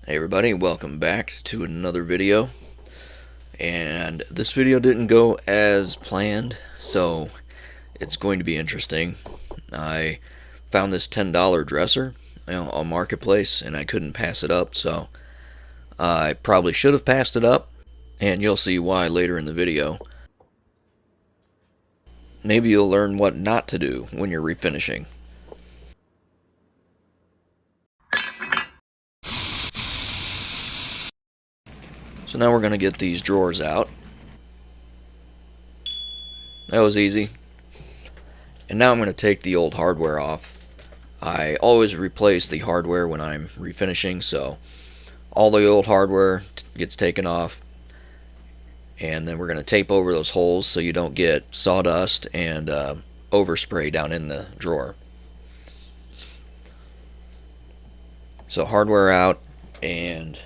Hey everybody, welcome back to another video. And this video didn't go as planned, so it's going to be interesting. I found this $10 dresser on Marketplace and I couldn't pass it up, so I probably should have passed it up, and you'll see why later in the video. Maybe you'll learn what not to do when you're refinishing. So now we're going to get these drawers out. That was easy. And now I'm going to take the old hardware off. I always replace the hardware when I'm refinishing, so all the old hardware gets taken off, and then we're going to tape over those holes so you don't get sawdust and overspray down in the drawer. So hardware out and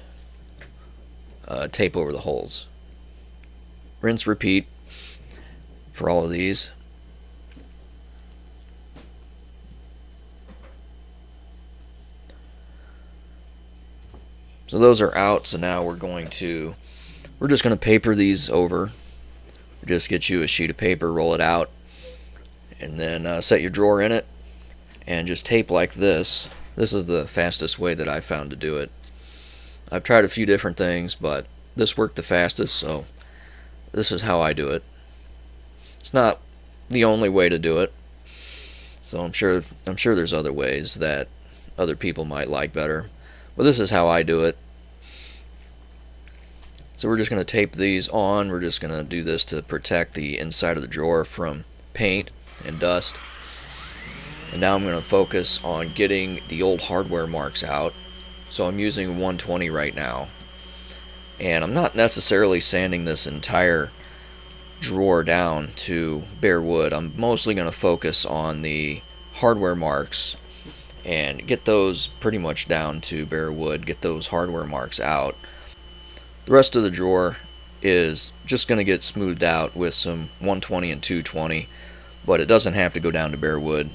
tape over the holes. Rinse, repeat for all of these. So those are out, so now we're just going to paper these over. Just get you a sheet of paper, roll it out, and then set your drawer in it, and just tape like this. This is the fastest way that I found to do it. I've tried a few different things, but this worked the fastest, so this is how I do it. It's not the only way to do it, so I'm sure there's other ways that other people might like better, but this is how I do it. So we're just going to tape these on. We're just going to do this to protect the inside of the drawer from paint and dust. And now I'm going to focus on getting the old hardware marks out. So I'm using 120 right now. And I'm not necessarily sanding this entire drawer down to bare wood. I'm mostly going to focus on the hardware marks and get those pretty much down to bare wood, get those hardware marks out. The rest of the drawer is just going to get smoothed out with some 120 and 220, but it doesn't have to go down to bare wood.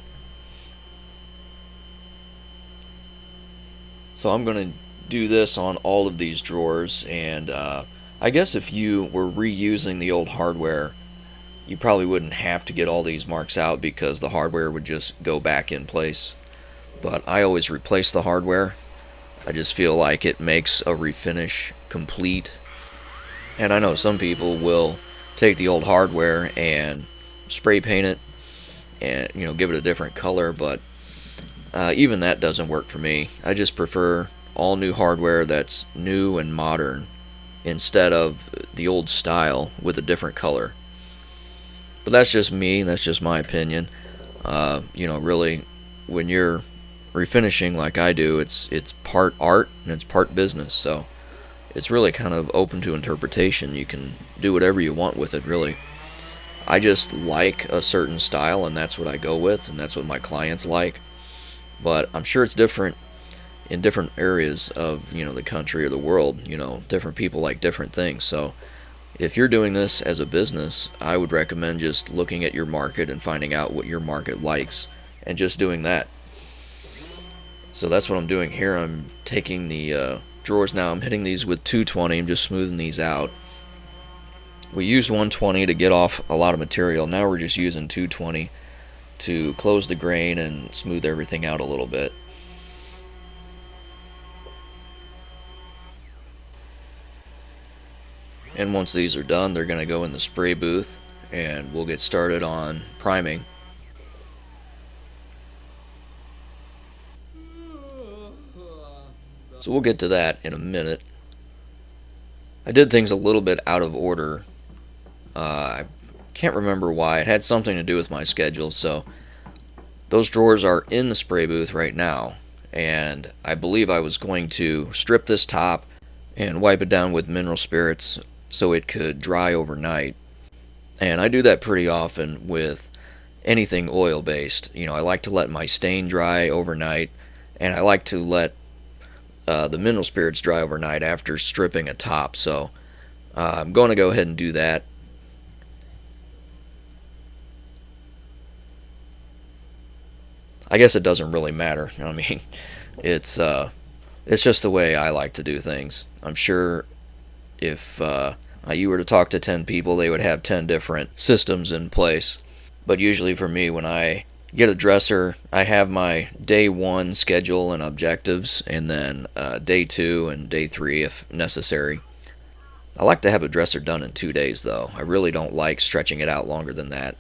So I'm going to do this on all of these drawers, and I guess if you were reusing the old hardware, you probably wouldn't have to get all these marks out because the hardware would just go back in place. But I always replace the hardware. I just feel like it makes a refinish complete. And I know some people will take the old hardware and spray paint it and give it a different color, but even that doesn't work for me. I just prefer all new hardware that's new and modern instead of the old style with a different color. But that's just me, that's just my opinion. Really, when you're refinishing like I do, it's part art and it's part business, so it's really kind of open to interpretation. You can do whatever you want with it, really. I just like a certain style, and that's what I go with, and that's what my clients like. But I'm sure it's different in different areas of the country or the world. Different people like different things. So if you're doing this as a business, I would recommend just looking at your market and finding out what your market likes and just doing that. So that's what I'm doing here. I'm taking the drawers now. I'm hitting these with 220. I'm just smoothing these out. We used 120 to get off a lot of material. Now we're just using 220 to close the grain and smooth everything out a little bit. And once these are done, they're going to go in the spray booth and we'll get started on priming. So we'll get to that in a minute. I did things a little bit out of order. I can't remember why. It had something to do with my schedule. So those drawers are in the spray booth right now, and I believe I was going to strip this top and wipe it down with mineral spirits so it could dry overnight. And I do that pretty often with anything oil based. I like to let my stain dry overnight, and I like to let the mineral spirits dry overnight after stripping a top. So I'm going to go ahead and do that. I guess it doesn't really matter. I mean, it's It's just the way I like to do things. I'm sure if you were to talk to 10 people, they would have 10 different systems in place. But usually for me, when I get a dresser, I have my day one schedule and objectives, and then day two and day three if necessary. I like to have a dresser done in 2 days, though. I really don't like stretching it out longer than that.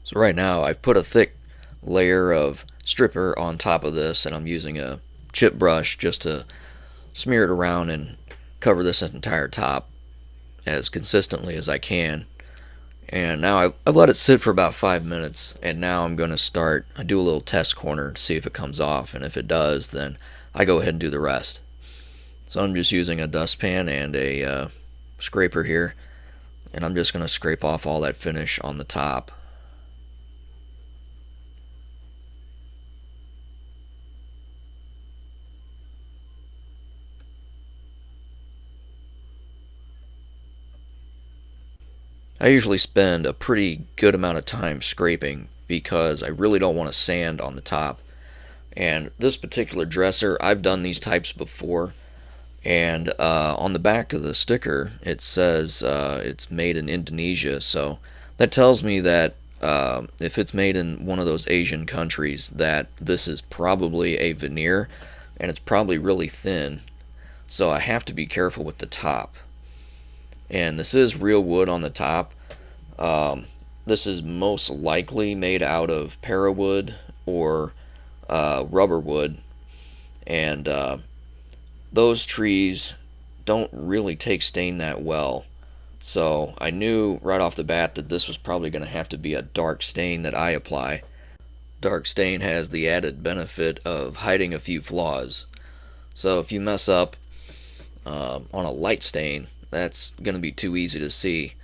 So right now, I've put a thick layer of stripper on top of this, and I'm using a chip brush just to smear it around and cover this entire top as consistently as I can. And now I've let it sit for about 5 minutes, and now I'm going to start. I do a little test corner to see if it comes off, and if it does, then I go ahead and do the rest. So I'm just using a dustpan and a scraper here, and I'm just going to scrape off all that finish on the top. I usually spend a pretty good amount of time scraping because I really don't want to sand on the top. And this particular dresser, I've done these types before, and on the back of the sticker it says it's made in Indonesia, so that tells me that if it's made in one of those Asian countries, that this is probably a veneer, and it's probably really thin, so I have to be careful with the top. And this is real wood on the top. This is most likely made out of para wood or rubber wood, and those trees don't really take stain that well. So I knew right off the bat that this was probably going to have to be a dark stain that I apply. Dark stain has the added benefit of hiding a few flaws. So if you mess up on a light stain, that's going to be too easy to see.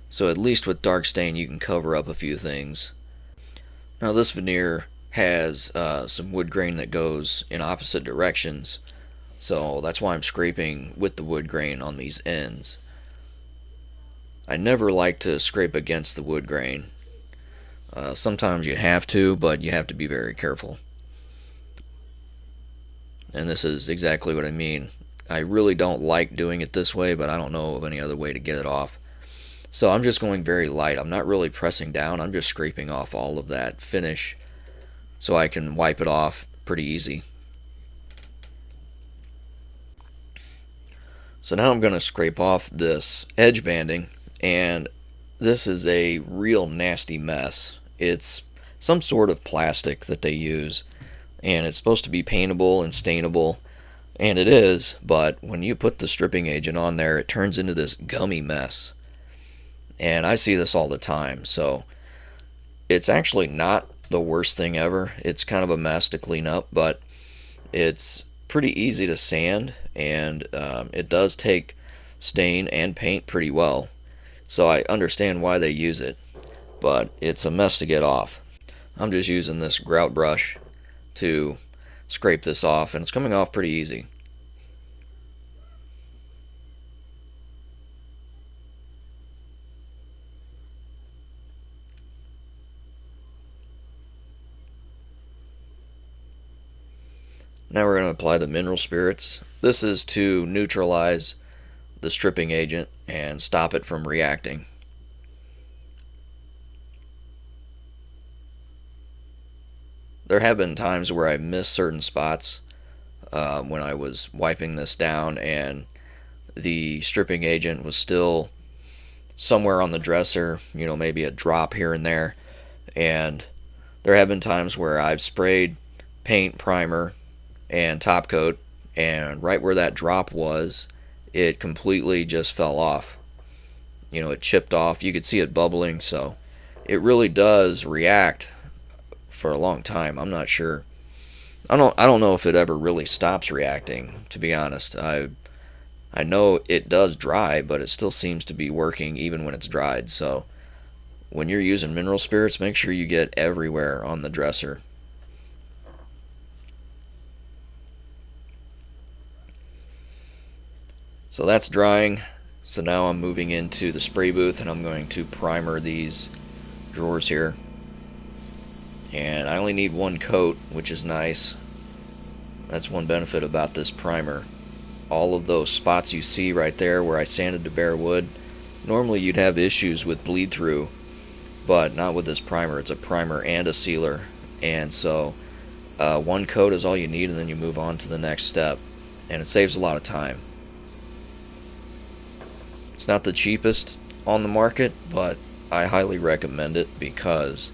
So at least with dark stain you can cover up a few things. Now this veneer has some wood grain that goes in opposite directions, so that's why I'm scraping with the wood grain on these ends. I never like to scrape against the wood grain. Sometimes you have to, but you have to be very careful. And this is exactly what I mean. I really don't like doing it this way, but I don't know of any other way to get it off. So I'm just going very light. I'm not really pressing down. I'm just scraping off all of that finish so I can wipe it off pretty easy. So now I'm going to scrape off this edge banding, and this is a real nasty mess. It's some sort of plastic that they use, and it's supposed to be paintable and stainable, and it is, but when you put the stripping agent on there, it turns into this gummy mess. And I see this all the time, so it's actually not the worst thing ever. It's kind of a mess to clean up, but it's pretty easy to sand, and it does take stain and paint pretty well. So I understand why they use it, but it's a mess to get off. I'm just using this grout brush to scrape this off, and it's coming off pretty easy. Now we're going to apply the mineral spirits. This is to neutralize the stripping agent and stop it from reacting. There have been times where I missed certain spots when I was wiping this down, and the stripping agent was still somewhere on the dresser, maybe a drop here and there. And there have been times where I've sprayed paint, primer, and top coat, and right where that drop was, it completely just fell off. It chipped off. You could see it bubbling, so it really does react for a long time. I'm not sure. I don't know if it ever really stops reacting, to be honest. I know it does dry, but it still seems to be working even when it's dried. So when you're using mineral spirits, make sure you get everywhere on the dresser. So that's drying. So now I'm moving into the spray booth, and I'm going to primer these drawers here. And I only need one coat, which is nice. That's one benefit about this primer. All of those spots you see right there where I sanded to bare wood, normally you'd have issues with bleed through, but not with this primer. It's a primer and a sealer, and so one coat is all you need, and then you move on to the next step, and it saves a lot of time. It's not the cheapest on the market, but I highly recommend it because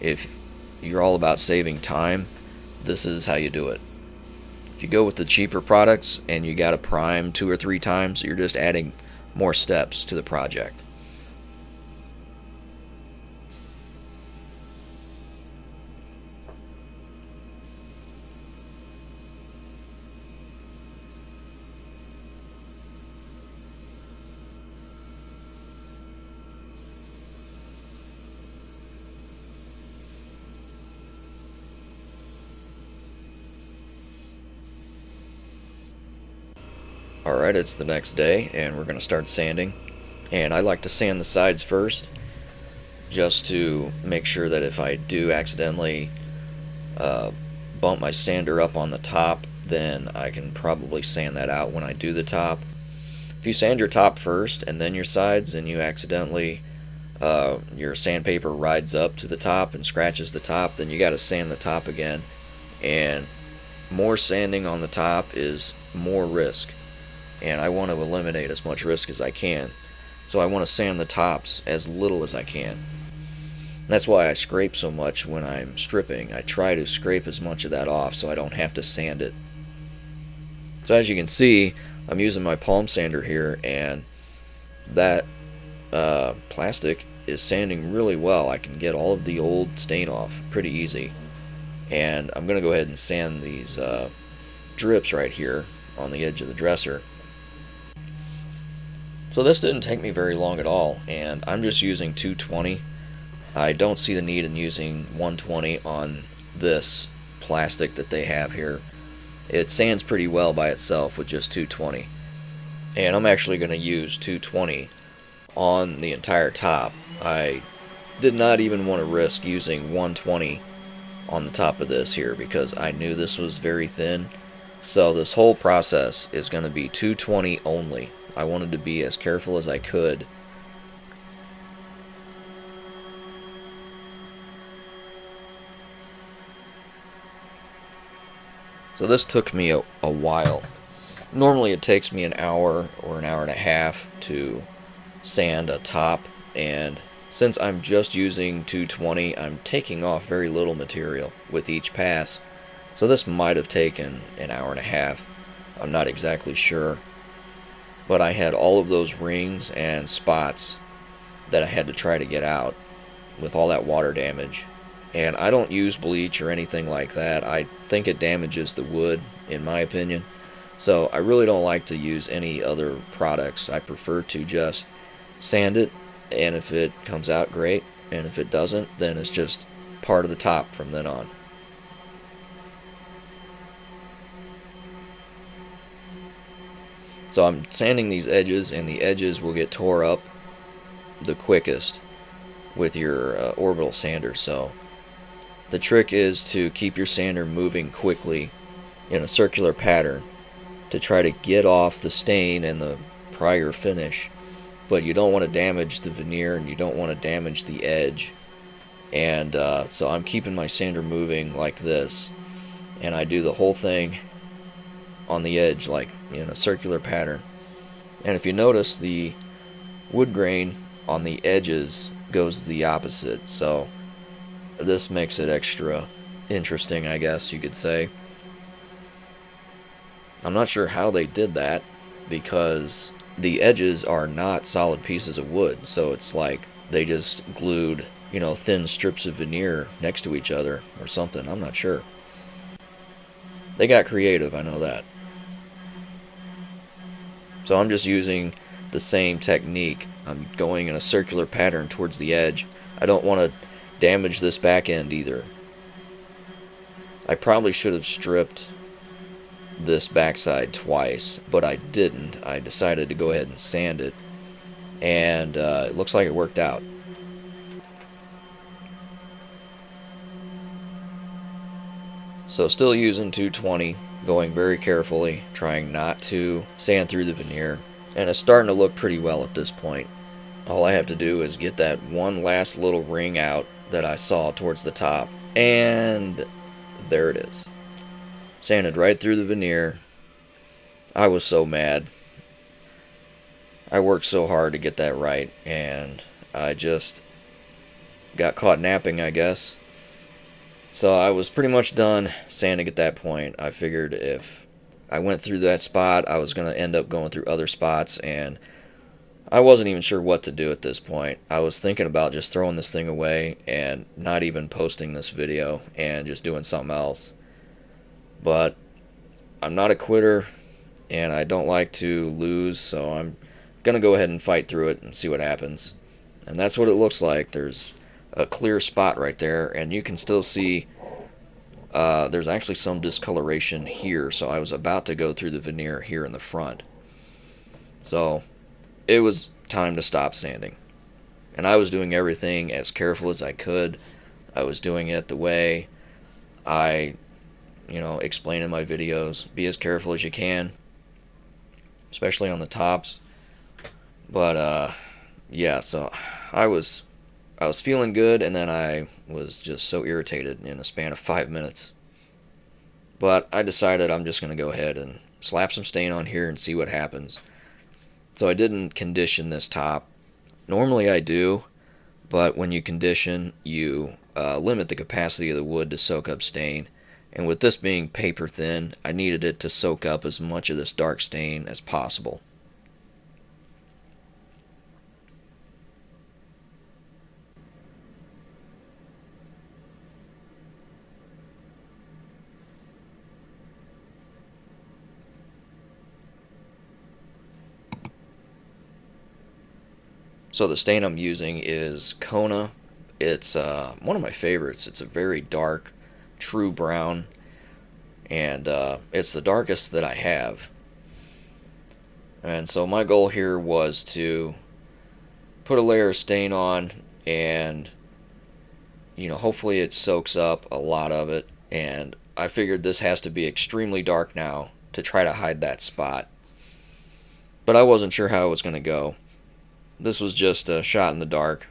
if you're all about saving time, this is how you do it. If you go with the cheaper products and you got to prime 2 or 3 times, you're just adding more steps to the project. Alright, it's the next day and we're going to start sanding. And I like to sand the sides first, just to make sure that if I do accidentally bump my sander up on the top, then I can probably sand that out when I do the top. If you sand your top first and then your sides, and you accidentally your sandpaper rides up to the top and scratches the top, then you got to sand the top again. And more sanding on the top is more risk, and I want to eliminate as much risk as I can. So I want to sand the tops as little as I can. That's why I scrape so much when I'm stripping. I try to scrape as much of that off so I don't have to sand it. So as you can see, I'm using my palm sander here, and that plastic is sanding really well. I can get all of the old stain off pretty easy. And I'm going to go ahead and sand these drips right here on the edge of the dresser. So this didn't take me very long at all, and I'm just using 220. I don't see the need in using 120 on this plastic that they have here. It sands pretty well by itself with just 220. And I'm actually going to use 220 on the entire top. I did not even want to risk using 120 on the top of this here because I knew this was very thin. So this whole process is going to be 220 only. I wanted to be as careful as I could. So this took me a while. Normally it takes me an hour or an hour and a half to sand a top, and since I'm just using 220, I'm taking off very little material with each pass. So this might have taken an hour and a half. I'm not exactly sure. But I had all of those rings and spots that I had to try to get out with all that water damage. And I don't use bleach or anything like that. I think it damages the wood, in my opinion. So I really don't like to use any other products. I prefer to just sand it, and if it comes out, great. And if it doesn't, then it's just part of the top from then on. So I'm sanding these edges, and the edges will get tore up the quickest with your orbital sander. So the trick is to keep your sander moving quickly in a circular pattern to try to get off the stain and the prior finish, but you don't want to damage the veneer and you don't want to damage the edge. And so I'm keeping my sander moving like this, and I do the whole thing on the edge like in a circular pattern. And if you notice, the wood grain on the edges goes the opposite, so this makes it extra interesting, I guess you could say. I'm not sure how they did that, because the edges are not solid pieces of wood, so it's like they just glued, thin strips of veneer next to each other or something. I'm not sure. They got creative, I know that. So I'm just using the same technique. I'm going in a circular pattern towards the edge. I don't want to damage this back end either. I probably should have stripped this backside twice, but I didn't. I decided to go ahead and sand it, and it looks like it worked out. So still using 220, going very carefully, trying not to sand through the veneer, and it's starting to look pretty well at this point. All I have to do is get that one last little ring out that I saw towards the top, and there it is. Sanded right through the veneer. I was so mad. I worked so hard to get that right, and I just got caught napping, I guess. So I was pretty much done sanding at that point. I figured if I went through that spot, I was going to end up going through other spots, and I wasn't even sure what to do at this point. I was thinking about just throwing this thing away and not even posting this video and just doing something else. But I'm not a quitter, and I don't like to lose, so I'm going to go ahead and fight through it and see what happens. And that's what it looks like. There's a clear spot right there, and you can still see there's actually some discoloration here, so I was about to go through the veneer here in the front. So it was time to stop sanding. And I was doing everything as careful as I could. I was doing it the way I, explain in my videos. Be as careful as you can, especially on the tops. But yeah, so I was feeling good, and then I was just so irritated in a span of 5 minutes. But I decided I'm just going to go ahead and slap some stain on here and see what happens. So I didn't condition this top. Normally I do, but when you condition, you limit the capacity of the wood to soak up stain. And with this being paper thin, I needed it to soak up as much of this dark stain as possible. So the stain I'm using is Kona. It's one of my favorites. It's a very dark, true brown, and it's the darkest that I have. And so my goal here was to put a layer of stain on, and hopefully it soaks up a lot of it. And I figured this has to be extremely dark now to try to hide that spot. But I wasn't sure how it was going to go. This was just a shot in the dark.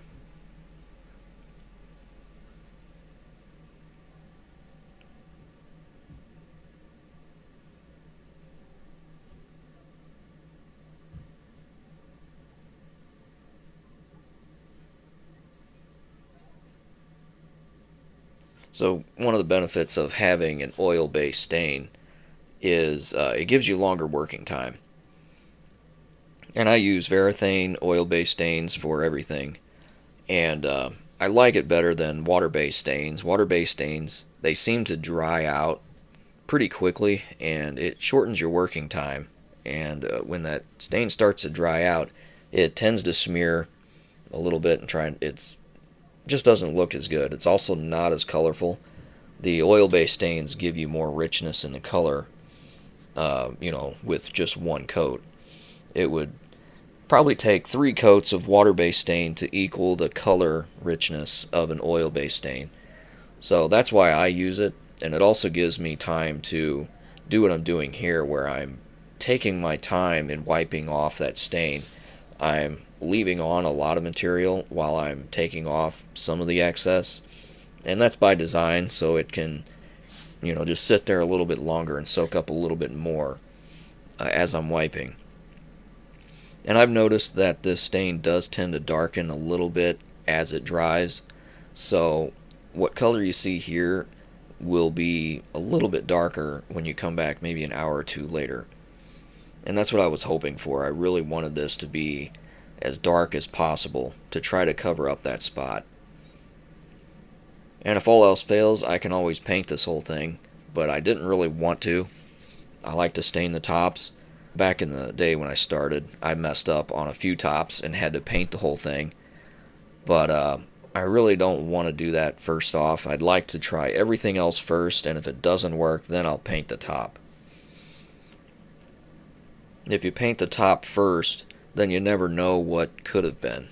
So one of the benefits of having an oil-based stain is it gives you longer working time. And I use Varathane oil-based stains for everything. And I like it better than water-based stains. Water-based stains, they seem to dry out pretty quickly, and it shortens your working time. And when that stain starts to dry out, it tends to smear a little bit and it's just doesn't look as good. It's also not as colorful. The oil-based stains give you more richness in the color, with just one coat. It would probably take 3 coats of water-based stain to equal the color richness of an oil-based stain. So that's why I use it, and it also gives me time to do what I'm doing here, where I'm taking my time in wiping off that stain. I'm leaving on a lot of material while I'm taking off some of the excess, and that's by design, so it can just sit there a little bit longer and soak up a little bit more as I'm wiping. And I've noticed that this stain does tend to darken a little bit as it dries. So what color you see here will be a little bit darker when you come back maybe an hour or two later. And that's what I was hoping for. I really wanted this to be as dark as possible to try to cover up that spot. And if all else fails, I can always paint this whole thing, but I didn't really want to. I like to stain the tops. Back in the day when I started, I messed up on a few tops and had to paint the whole thing. But I really don't want to do that first off. I'd like to try everything else first, and if it doesn't work, then I'll paint the top. If you paint the top first, then you never know what could have been.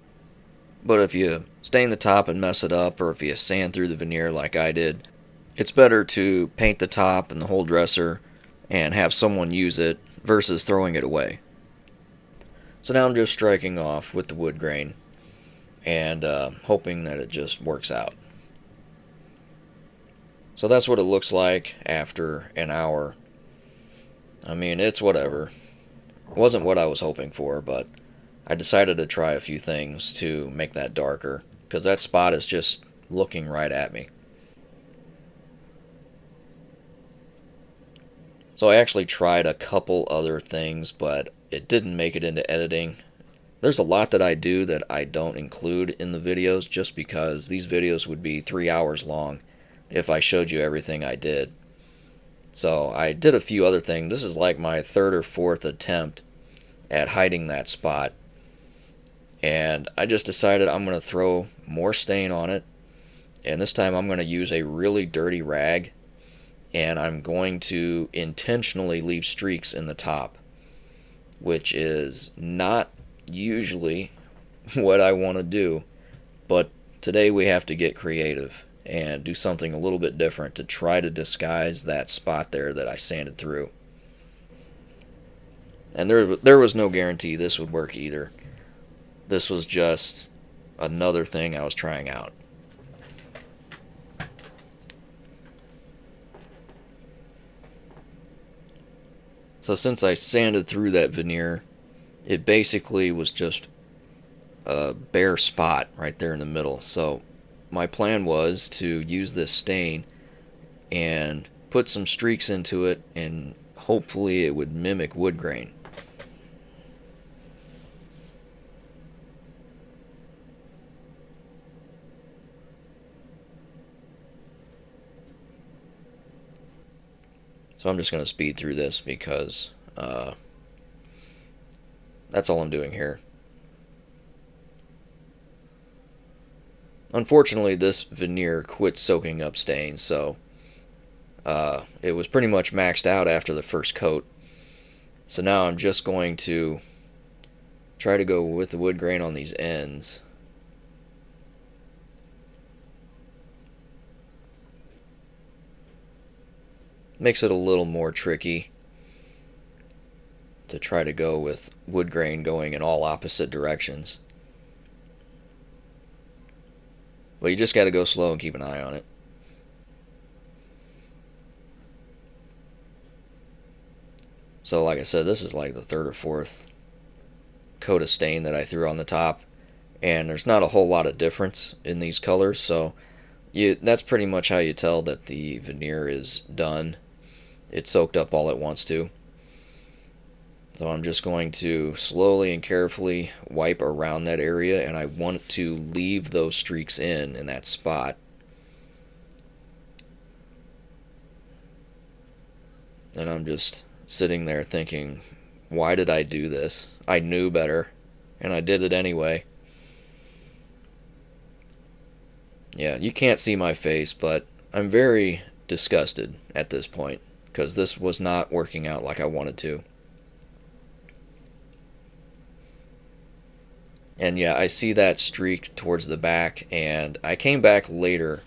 But if you stain the top and mess it up, or if you sand through the veneer like I did, it's better to paint the top and the whole dresser and have someone use it versus throwing it away. So now I'm just striking off with the wood grain and hoping that it just works out. So that's what it looks like after an hour. I mean, it's whatever. It wasn't what I was hoping for, but I decided to try a few things to make that darker, because that spot is just looking right at me. So I actually tried a couple other things, but it didn't make it into editing. There's a lot that I do that I don't include in the videos just because these videos would be 3 hours long if I showed you everything I did. So I did a few other things. This is like my third or fourth attempt at hiding that spot. And I just decided I'm going to throw more stain on it. And this time I'm going to use a really dirty rag. And I'm going to intentionally leave streaks in the top, which is not usually what I want to do. But today we have to get creative and do something a little bit different to try to disguise that spot there that I sanded through. And there was no guarantee this would work either. This was just another thing I was trying out. So since I sanded through that veneer, it basically was just a bare spot right there in the middle. So my plan was to use this stain and put some streaks into it, and hopefully it would mimic wood grain. So I'm just going to speed through this because that's all I'm doing here. Unfortunately, this veneer quit soaking up stains, so it was pretty much maxed out after the first coat. So now I'm just going to try to go with the wood grain on these ends. Makes it a little more tricky to try to go with wood grain going in all opposite directions. But you just got to go slow and keep an eye on it. So like I said, this is like the third or fourth coat of stain that I threw on the top, and there's not a whole lot of difference in these colors, so that's pretty much how you tell that the veneer is done. It soaked up all it wants to. So I'm just going to slowly and carefully wipe around that area, and I want to leave those streaks in that spot. And I'm just sitting there thinking, why did I do this? I knew better, and I did it anyway. Yeah, you can't see my face, but I'm very disgusted at this point, because this was not working out like I wanted to. And yeah, I see that streak towards the back, and I came back later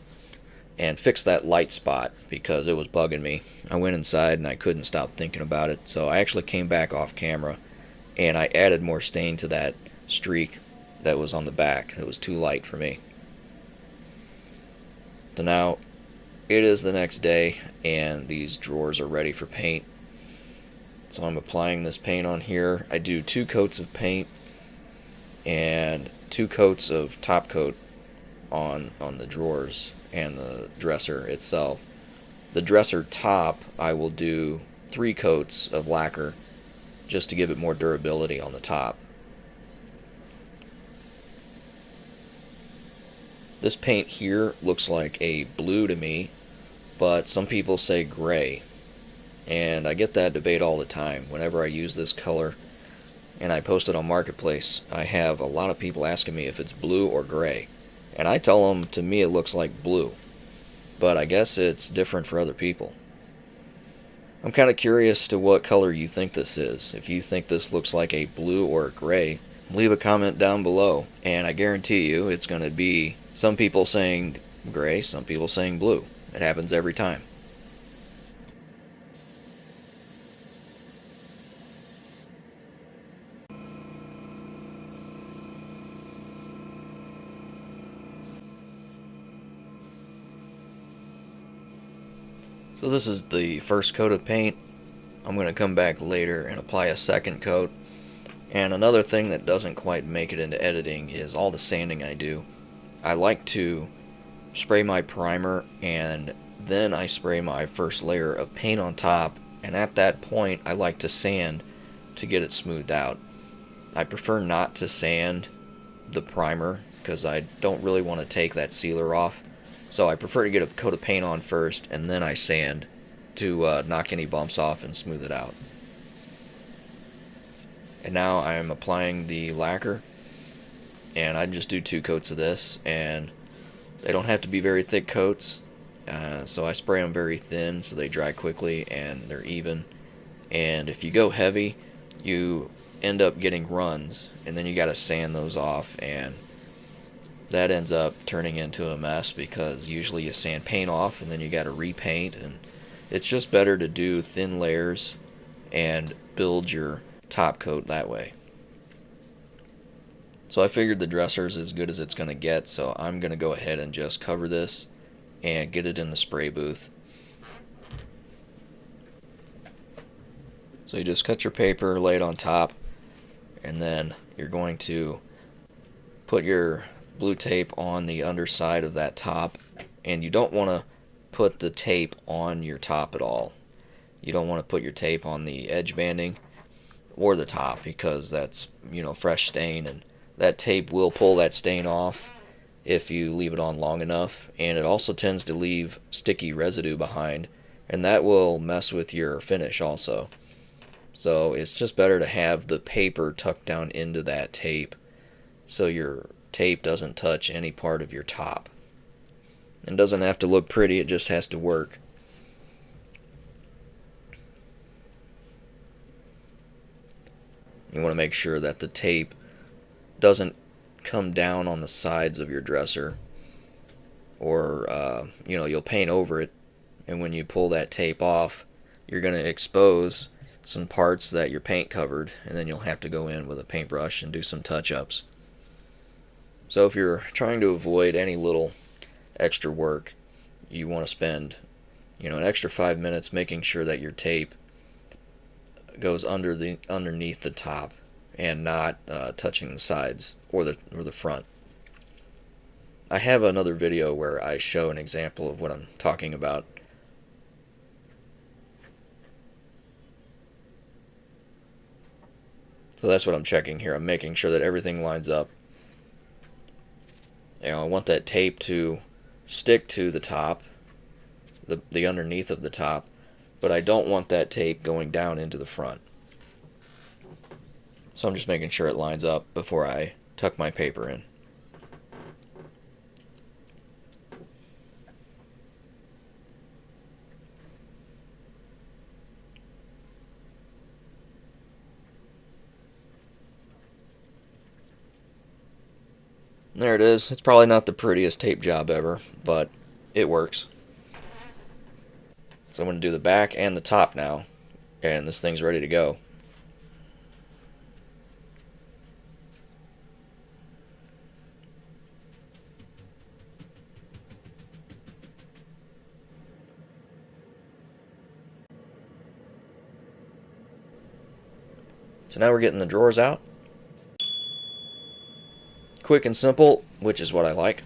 and fixed that light spot because it was bugging me. I went inside and I couldn't stop thinking about it, so I actually came back off camera and I added more stain to that streak that was on the back. It was too light for me. So now it is the next day and these drawers are ready for paint. So I'm applying this paint on here. I do 2 coats of paint and 2 coats of top coat on the drawers and the dresser itself. The dresser top, I will do 3 coats of lacquer just to give it more durability on the top. This paint here looks like a blue to me, but some people say gray. And I get that debate all the time. Whenever I use this color and I post it on Marketplace, I have a lot of people asking me if it's blue or gray. And I tell them, to me it looks like blue. But I guess it's different for other people. I'm kind of curious to what color you think this is. If you think this looks like a blue or a gray, leave a comment down below. And I guarantee you it's going to be some people saying gray, some people saying blue. It happens every time. So this is the first coat of paint. I'm going to come back later and apply a second coat. And another thing that doesn't quite make it into editing is all the sanding I do. I like to spray my primer and then I spray my first layer of paint on top, and at that point I like to sand to get it smoothed out. I prefer not to sand the primer because I don't really want to take that sealer off. So I prefer to get a coat of paint on first and then I sand to knock any bumps off and smooth it out. And now I am applying the lacquer, and I just do 2 coats of this, and they don't have to be very thick coats, so I spray them very thin so they dry quickly and they're even. And if you go heavy, you end up getting runs, and then you got to sand those off, and that ends up turning into a mess because usually you sand paint off and then you got to repaint, and it's just better to do thin layers and build your top coat that way. So I figured the dresser's as good as it's going to get, so I'm going to go ahead and just cover this and get it in the spray booth. So you just cut your paper, lay it on top, and then you're going to put your blue tape on the underside of that top, and you don't want to put the tape on your top at all. You don't want to put your tape on the edge banding or the top because that's, fresh stain, and that tape will pull that stain off if you leave it on long enough, and it also tends to leave sticky residue behind, and that will mess with your finish also. So it's just better to have the paper tucked down into that tape so your tape doesn't touch any part of your top. It doesn't have to look pretty, it just has to work. You want to make sure that the tape doesn't come down on the sides of your dresser, or you'll paint over it, and when you pull that tape off, you're going to expose some parts that your paint covered, and then you'll have to go in with a paintbrush and do some touch-ups. So if you're trying to avoid any little extra work, you want to spend an extra 5 minutes making sure that your tape goes underneath the top and not touching the sides or the front. I have another video where I show an example of what I'm talking about. So that's what I'm checking here. I'm making sure that everything lines up. I want that tape to stick to the top, the underneath of the top, but I don't want that tape going down into the front. So I'm just making sure it lines up before I tuck my paper in. There it is. It's probably not the prettiest tape job ever, but it works. So I'm going to do the back and the top now, and this thing's ready to go. So now we're getting the drawers out. Quick and simple, which is what I like.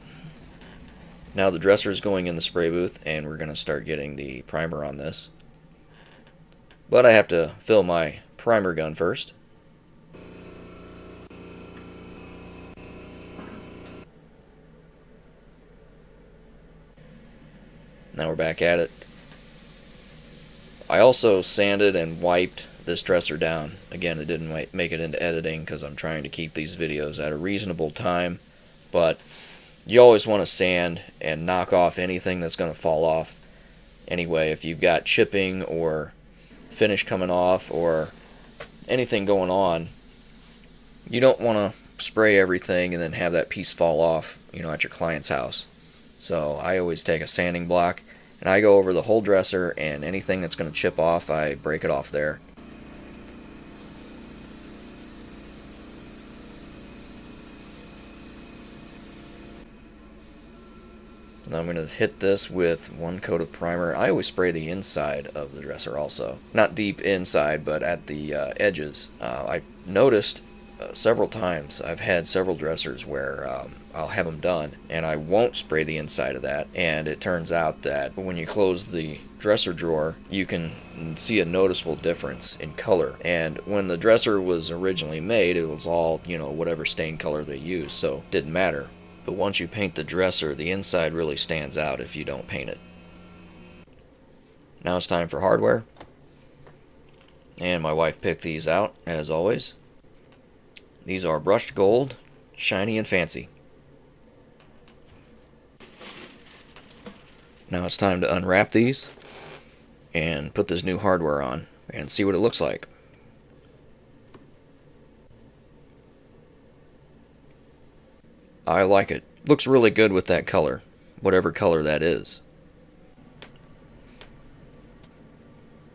Now the dresser is going in the spray booth, and we're going to start getting the primer on this. But I have to fill my primer gun first. Now we're back at it. I also sanded and wiped this dresser down. Again, it didn't make it into editing because I'm trying to keep these videos at a reasonable time, but you always want to sand and knock off anything that's going to fall off anyway. If you've got chipping or finish coming off or anything going on, you don't want to spray everything and then have that piece fall off, at your client's house. So I always take a sanding block and I go over the whole dresser, and anything that's going to chip off, I break it off there. And I'm going to hit this with one coat of primer. I always spray the inside of the dresser also. Not deep inside, but at the edges. I've noticed several times, I've had several dressers where I'll have them done, and I won't spray the inside of that, and it turns out that when you close the dresser drawer, you can see a noticeable difference in color. And when the dresser was originally made, it was all, whatever stain color they used, so it didn't matter. But once you paint the dresser, the inside really stands out if you don't paint it. Now it's time for hardware. And my wife picked these out, as always. These are brushed gold, shiny and fancy. Now it's time to unwrap these and put this new hardware on and see what it looks like. I like it. Looks really good with that color, whatever color that is.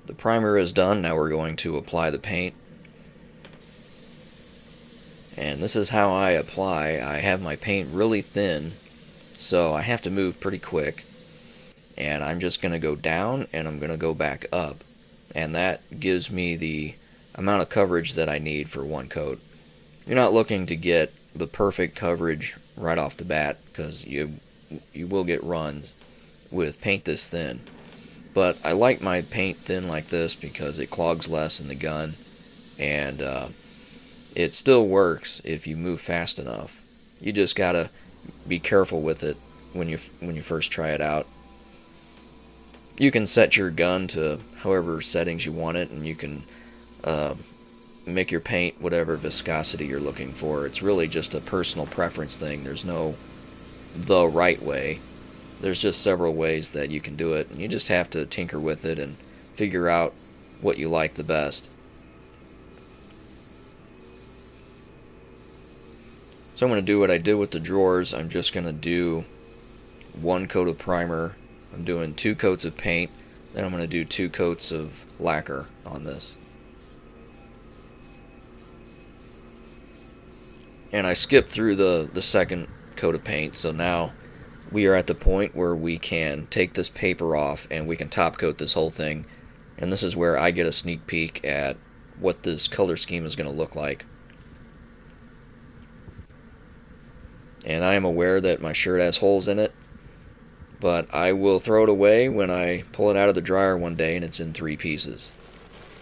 The primer is done. Now we're going to apply the paint. And this is how I apply. I have my paint really thin, so I have to move pretty quick. And I'm just going to go down and I'm going to go back up. And that gives me the amount of coverage that I need for one coat. You're not looking to get the perfect coverage right off the bat, because you will get runs with paint this thin. But I like my paint thin like this because it clogs less in the gun, and it still works if you move fast enough. You just gotta be careful with it when you first try it out. You can set your gun to however settings you want it, and you can make your paint whatever viscosity you're looking for. It's really just a personal preference thing. There's no the right way. There's just several ways that you can do it, and you just have to tinker with it and figure out what you like the best. So I'm going to do what I did with the drawers. I'm just going to do one coat of primer. I'm doing 2 coats of paint. Then I'm going to do 2 coats of lacquer on this. And I skipped through the second coat of paint, so now we are at the point where we can take this paper off and we can top coat this whole thing. And this is where I get a sneak peek at what this color scheme is going to look like. And I am aware that my shirt has holes in it, but I will throw it away when I pull it out of the dryer one day and it's in 3 pieces.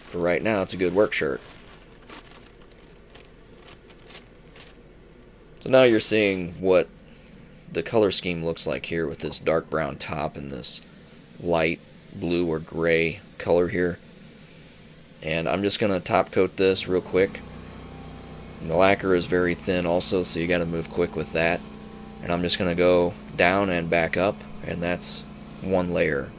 For right now, it's a good work shirt. So now you're seeing what the color scheme looks like here with this dark brown top and this light blue or gray color here. And I'm just going to top coat this real quick. And the lacquer is very thin also, so you got to move quick with that. And I'm just going to go down and back up, and that's one layer.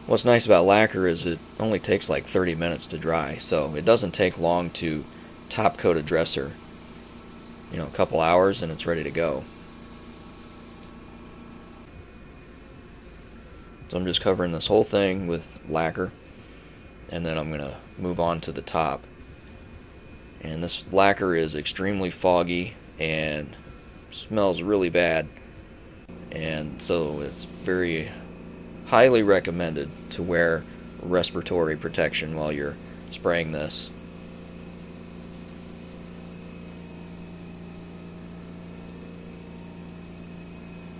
What's nice about lacquer is it only takes like 30 minutes to dry, so it doesn't take long to top coat a dresser. A couple hours and it's ready to go. So I'm just covering this whole thing with lacquer, and then I'm going to move on to the top. And this lacquer is extremely foggy and smells really bad, and so it's very highly recommended to wear respiratory protection while you're spraying this.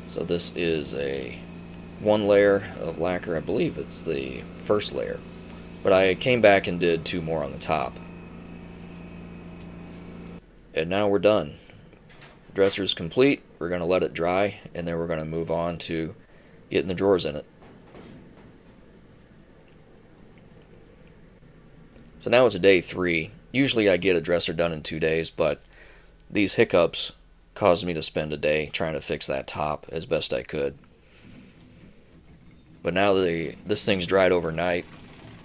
So this is a 1 layer of lacquer. I believe it's the first layer, but I came back and did 2 more on the top. And now we're done. Dresser's complete. We're going to let it dry, and then we're going to move on to getting the drawers in it. So now it's day 3. Usually I get a dresser done in 2 days, but these hiccups caused me to spend a day trying to fix that top as best I could. But now this thing's dried overnight,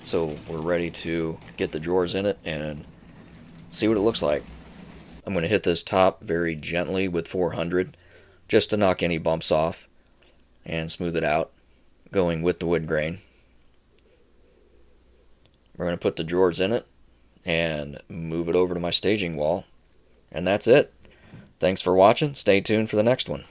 so we're ready to get the drawers in it and see what it looks like. I'm going to hit this top very gently with 400 just to knock any bumps off and smooth it out, going with the wood grain. We're going to put the drawers in it and move it over to my staging wall, and that's it. Thanks for watching. Stay tuned for the next one.